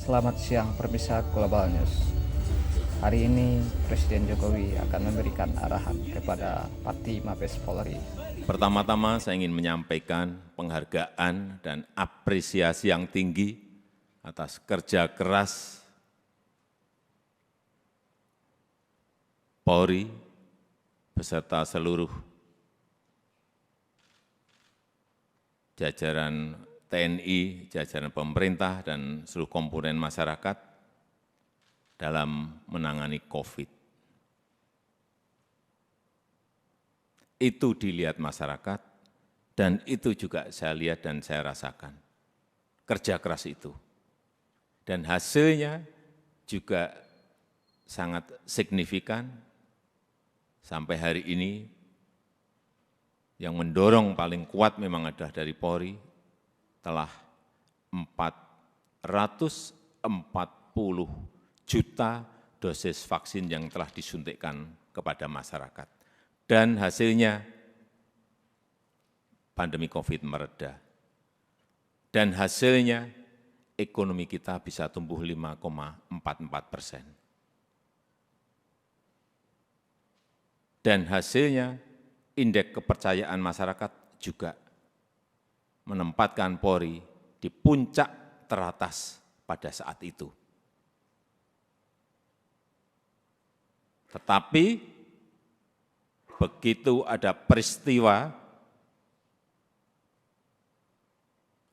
Selamat siang pemirsa Global News. Hari ini Presiden Jokowi akan memberikan arahan kepada Pati Mabes Polri. Pertama-tama saya ingin menyampaikan penghargaan dan apresiasi yang tinggi atas kerja keras Polri beserta seluruh jajaran TNI, jajaran pemerintah, dan seluruh komponen masyarakat dalam menangani COVID. Itu dilihat masyarakat, dan itu juga saya lihat dan saya rasakan. Kerja keras itu. Dan hasilnya juga sangat signifikan. Sampai hari ini, yang mendorong paling kuat memang adalah dari Polri, telah 440 juta dosis vaksin yang telah disuntikkan kepada masyarakat. Dan hasilnya pandemi COVID mereda. Dan hasilnya ekonomi kita bisa tumbuh 5,44%. Dan hasilnya indeks kepercayaan masyarakat juga menempatkan Polri di puncak teratas pada saat itu. Tetapi begitu ada peristiwa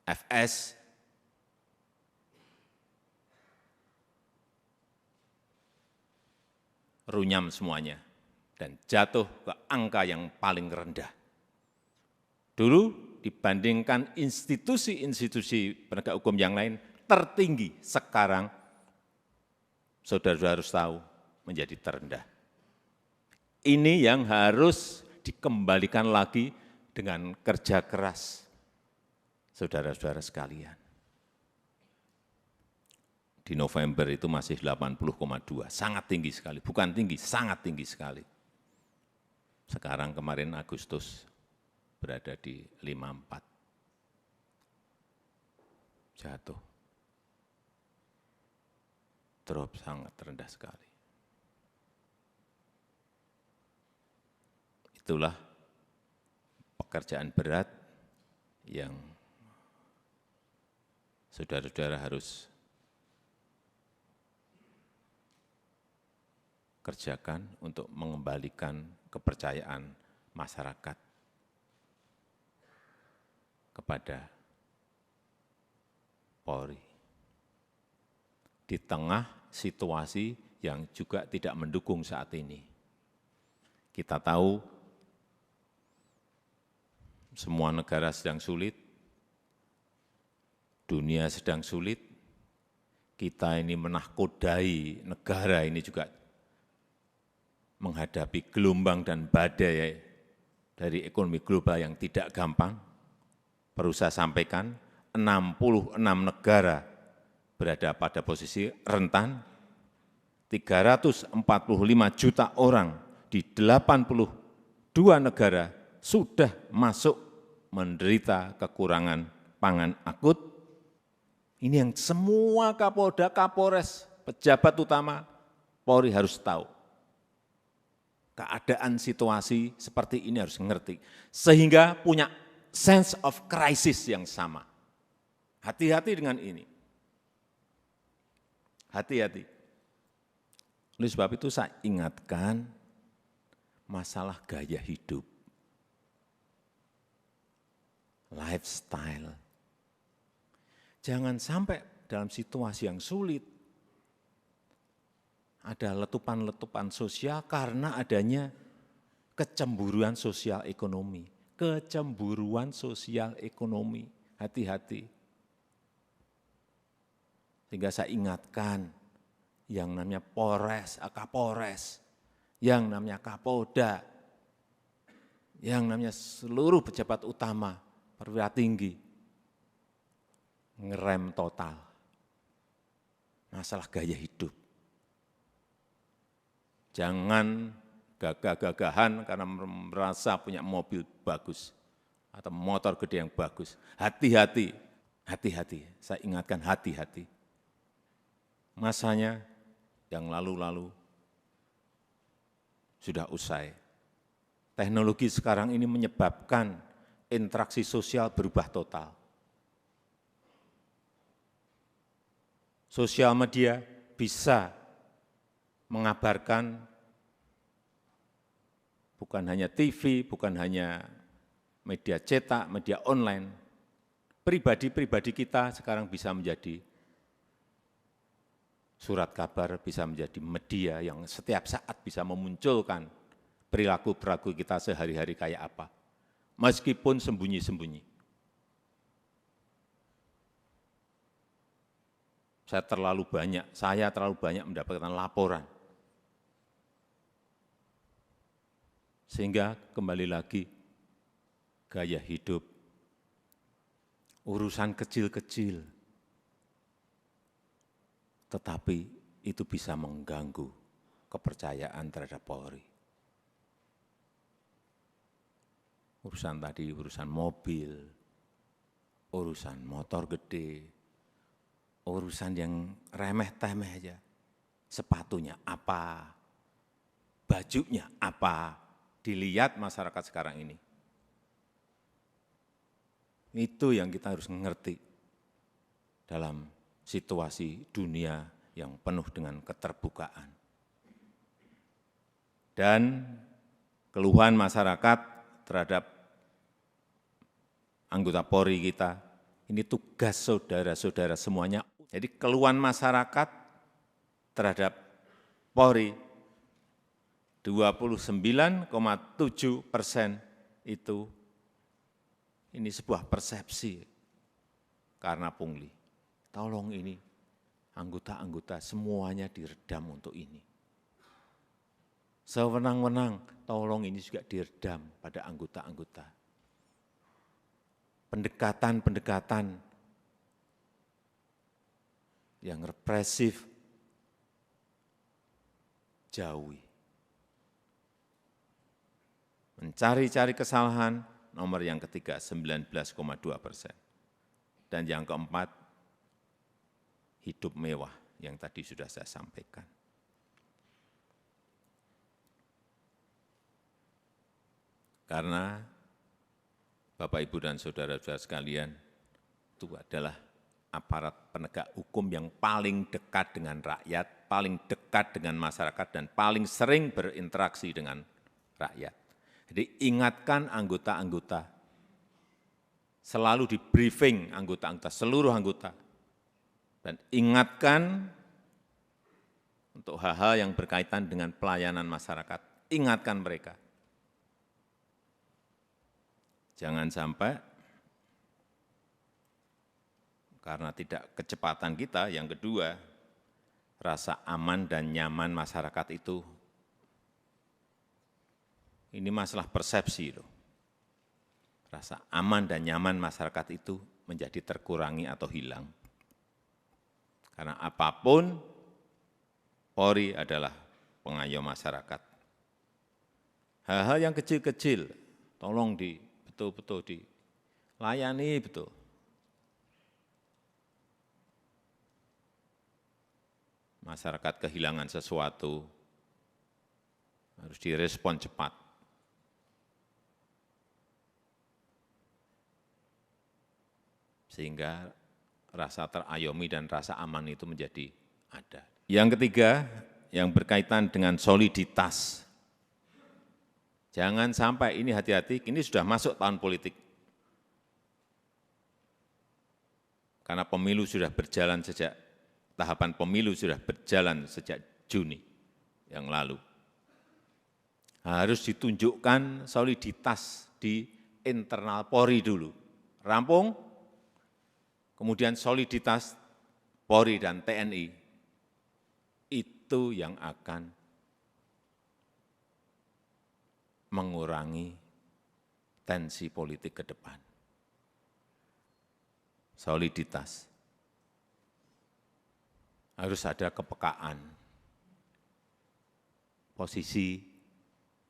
FS, runyam semuanya dan jatuh ke angka yang paling rendah. Dulu dibandingkan institusi-institusi penegak hukum yang lain tertinggi, sekarang saudara-saudara harus tahu menjadi terendah. Ini yang harus dikembalikan lagi dengan kerja keras saudara-saudara sekalian. Di November itu masih 80,2, sangat tinggi sekali, bukan tinggi, sangat tinggi sekali. Sekarang kemarin Agustus berada di 54, jatuh, drop sangat rendah sekali. Itulah pekerjaan berat yang saudara-saudara harus kerjakan untuk mengembalikan kepercayaan masyarakat kepada Polri. Di tengah situasi yang juga tidak mendukung saat ini. Kita tahu semua negara sedang sulit, dunia sedang sulit, kita ini menahkodai negara ini juga menghadapi gelombang dan badai dari ekonomi global yang tidak gampang. Perlu saya sampaikan, 66 negara berada pada posisi rentan, 345 juta orang di 82 negara sudah masuk menderita kekurangan pangan akut. Ini yang semua Kapolda, Kapolres, pejabat utama Polri harus tahu. Keadaan situasi seperti ini harus mengerti, sehingga punya sense of crisis yang sama. Hati-hati dengan ini. Hati-hati. Oleh sebab itu saya ingatkan masalah gaya hidup, lifestyle. Jangan sampai dalam situasi yang sulit, ada letupan-letupan sosial karena adanya kecemburuan sosial ekonomi. Kecemburuan sosial ekonomi, hati-hati. Sehingga saya ingatkan yang namanya Polres, Kapolres, yang namanya Kapolda, yang namanya seluruh pejabat utama, perwira tinggi, ngerem total masalah gaya hidup. Jangan gagah-gagahan karena merasa punya mobil bagus atau motor gede yang bagus. Hati-hati, hati-hati. Saya ingatkan hati-hati. masanya yang lalu-lalu sudah usai. Teknologi sekarang ini menyebabkan interaksi sosial berubah total. Sosial media bisa mengabarkan bukan hanya TV, bukan hanya media cetak, media online. Pribadi-pribadi kita sekarang bisa menjadi surat kabar, bisa menjadi media yang setiap saat bisa memunculkan perilaku-perilaku kita sehari-hari kayak apa. Meskipun sembunyi-sembunyi. Saya terlalu banyak mendapatkan laporan. Sehingga kembali lagi, gaya hidup, urusan kecil-kecil, tetapi itu bisa mengganggu kepercayaan terhadap Polri. Urusan tadi, urusan mobil, urusan motor gede, urusan yang remeh-temeh aja. Sepatunya apa, bajunya apa, dilihat masyarakat sekarang ini. Itu yang kita harus mengerti dalam situasi dunia yang penuh dengan keterbukaan. Dan keluhan masyarakat terhadap anggota Polri kita, ini tugas saudara-saudara semuanya. Jadi keluhan masyarakat terhadap Polri 29,7% itu ini sebuah persepsi karena pungli. Tolong ini anggota-anggota semuanya diredam untuk ini. Sewenang-wenang, tolong ini juga diredam pada anggota-anggota. Pendekatan-pendekatan yang represif, jauhi. Mencari-cari kesalahan, nomor yang ketiga 19,2%. Dan yang keempat, hidup mewah yang tadi sudah saya sampaikan. Karena Bapak, Ibu, dan saudara-saudara sekalian, itu adalah aparat penegak hukum yang paling dekat dengan rakyat, paling dekat dengan masyarakat, dan paling sering berinteraksi dengan rakyat. Jadi ingatkan anggota-anggota, selalu di briefing anggota-anggota, seluruh anggota, dan ingatkan untuk hal-hal yang berkaitan dengan pelayanan masyarakat, ingatkan mereka. Jangan sampai karena tidak kecepatan kita, yang kedua, rasa aman dan nyaman masyarakat itu, ini masalah persepsi loh. Rasa aman dan nyaman masyarakat itu menjadi terkurangi atau hilang. Karena apapun, Polri adalah pengayom masyarakat. Hal-hal yang kecil-kecil, tolong betul-betul dilayani betul. Masyarakat kehilangan sesuatu, harus direspon cepat. Sehingga rasa terayomi dan rasa aman itu menjadi ada. Yang ketiga, yang berkaitan dengan soliditas. Jangan sampai ini, hati-hati, ini sudah masuk tahun politik. Karena pemilu sudah berjalan tahapan pemilu sudah berjalan sejak Juni yang lalu. Harus ditunjukkan soliditas di internal Polri dulu. Rampung, kemudian soliditas Polri dan TNI, itu yang akan mengurangi tensi politik ke depan. Soliditas. Harus ada kepekaan. Posisi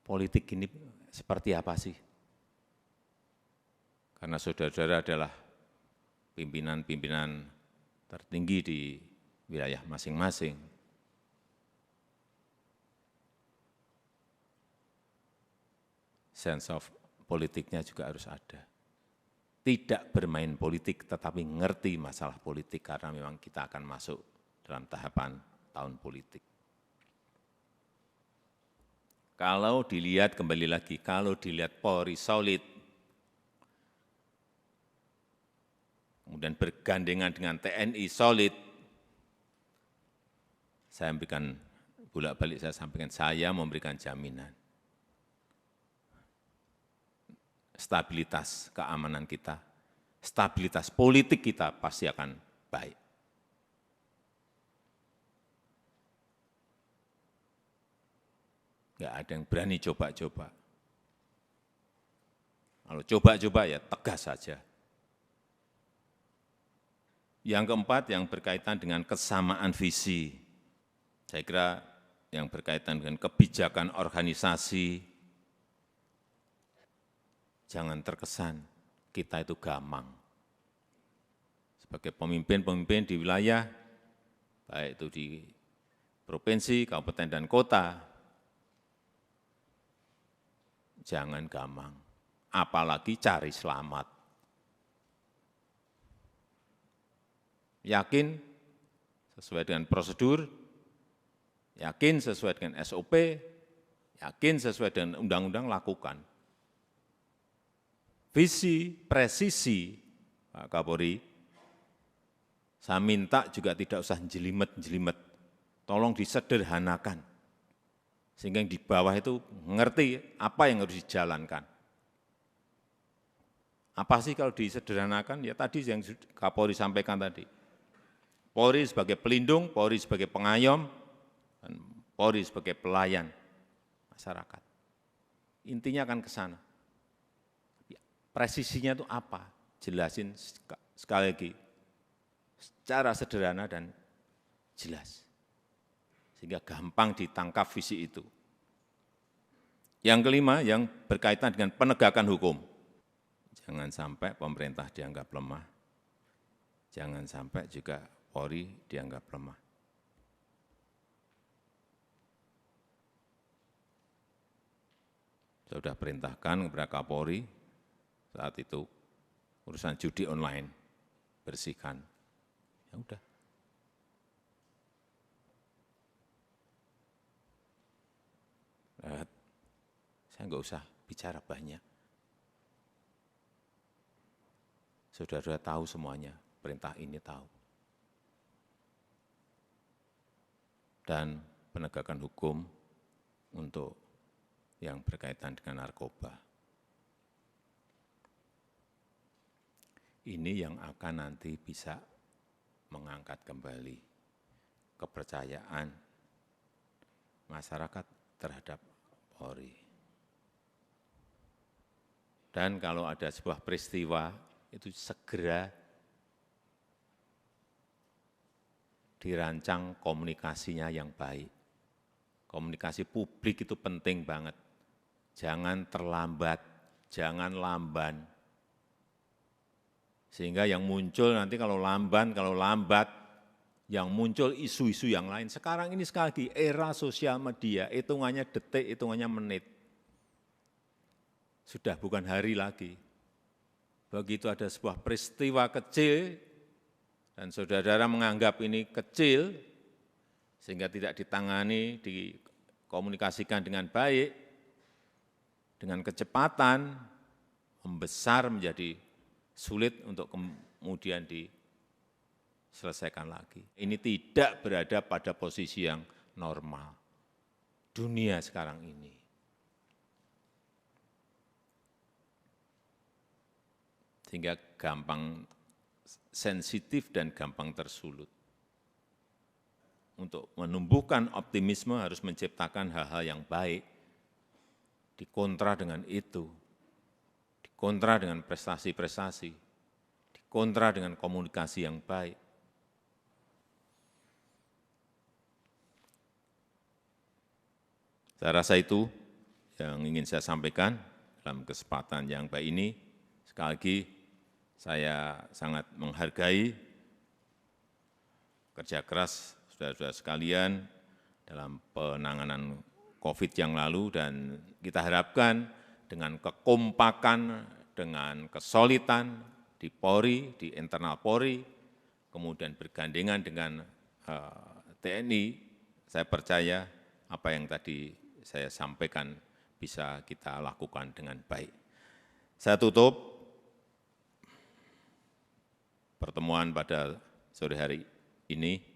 politik ini seperti apa sih? Karena saudara-saudara adalah pimpinan-pimpinan tertinggi di wilayah masing-masing. Sense of politiknya juga harus ada. Tidak bermain politik, tetapi ngerti masalah politik, karena memang kita akan masuk dalam tahapan tahun politik. Kalau dilihat, kembali lagi, kalau dilihat Polri solid, kemudian bergandengan dengan TNI solid, saya memberikan, bolak-balik saya sampaikan, saya memberikan jaminan. Stabilitas keamanan kita, stabilitas politik kita pasti akan baik. Enggak ada yang berani coba-coba. Kalau coba-coba ya tegas saja. Yang keempat, yang berkaitan dengan kesamaan visi. Saya kira yang berkaitan dengan kebijakan organisasi, jangan terkesan kita itu gamang. Sebagai pemimpin-pemimpin di wilayah, baik itu di provinsi, kabupaten, dan kota, jangan gamang, apalagi cari selamat. Yakin sesuai dengan prosedur, yakin sesuai dengan SOP, yakin sesuai dengan undang-undang, lakukan. Visi, presisi, Pak Kapolri, saya minta juga tidak usah jelimet-jelimet, tolong disederhanakan, sehingga yang di bawah itu mengerti apa yang harus dijalankan. Apa sih kalau disederhanakan? Ya tadi yang Kapolri sampaikan tadi, Polri sebagai pelindung, Polri sebagai pengayom, dan Polri sebagai pelayan masyarakat. Intinya akan ke sana. Presisinya itu apa? Jelasin sekali lagi, secara sederhana dan jelas. Sehingga gampang ditangkap visi itu. Yang kelima, yang berkaitan dengan penegakan hukum. Jangan sampai pemerintah dianggap lemah. Jangan sampai juga Polri dianggap lemah. Saya sudah perintahkan kepada Kapolri, saat itu urusan judi online, bersihkan. Ya udah. Saya enggak usah bicara banyak. Saudara-saudara tahu semuanya, perintah ini tahu. Dan penegakan hukum untuk yang berkaitan dengan narkoba. Ini yang akan nanti bisa mengangkat kembali kepercayaan masyarakat terhadap Polri. Dan kalau ada sebuah peristiwa, itu segera dirancang komunikasinya yang baik. Komunikasi publik itu penting banget. Jangan terlambat, jangan lamban. Sehingga yang muncul nanti kalau lambat, yang muncul isu-isu yang lain. Sekarang ini sekali lagi era sosial media, hitungannya detik, hitungannya menit. Sudah bukan hari lagi. Begitu ada sebuah peristiwa kecil, dan saudara-saudara menganggap ini kecil, sehingga tidak ditangani, dikomunikasikan dengan baik, dengan kecepatan, membesar menjadi sulit untuk kemudian diselesaikan lagi. Ini tidak berada pada posisi yang normal. Dunia sekarang ini. Sehingga gampang sensitif dan gampang tersulut. Untuk menumbuhkan optimisme harus menciptakan hal-hal yang baik. Dikontra dengan itu. Dikontra dengan prestasi-prestasi, dikontra dengan komunikasi yang baik. Saya rasa itu yang ingin saya sampaikan dalam kesempatan yang baik ini. Sekali lagi, saya sangat menghargai kerja keras saudara-saudara sekalian dalam penanganan COVID yang lalu, dan kita harapkan dengan kekompakan, dengan kesolidan di Polri, di internal Polri, kemudian bergandengan dengan TNI, saya percaya apa yang tadi saya sampaikan bisa kita lakukan dengan baik. Saya tutup pertemuan pada sore hari ini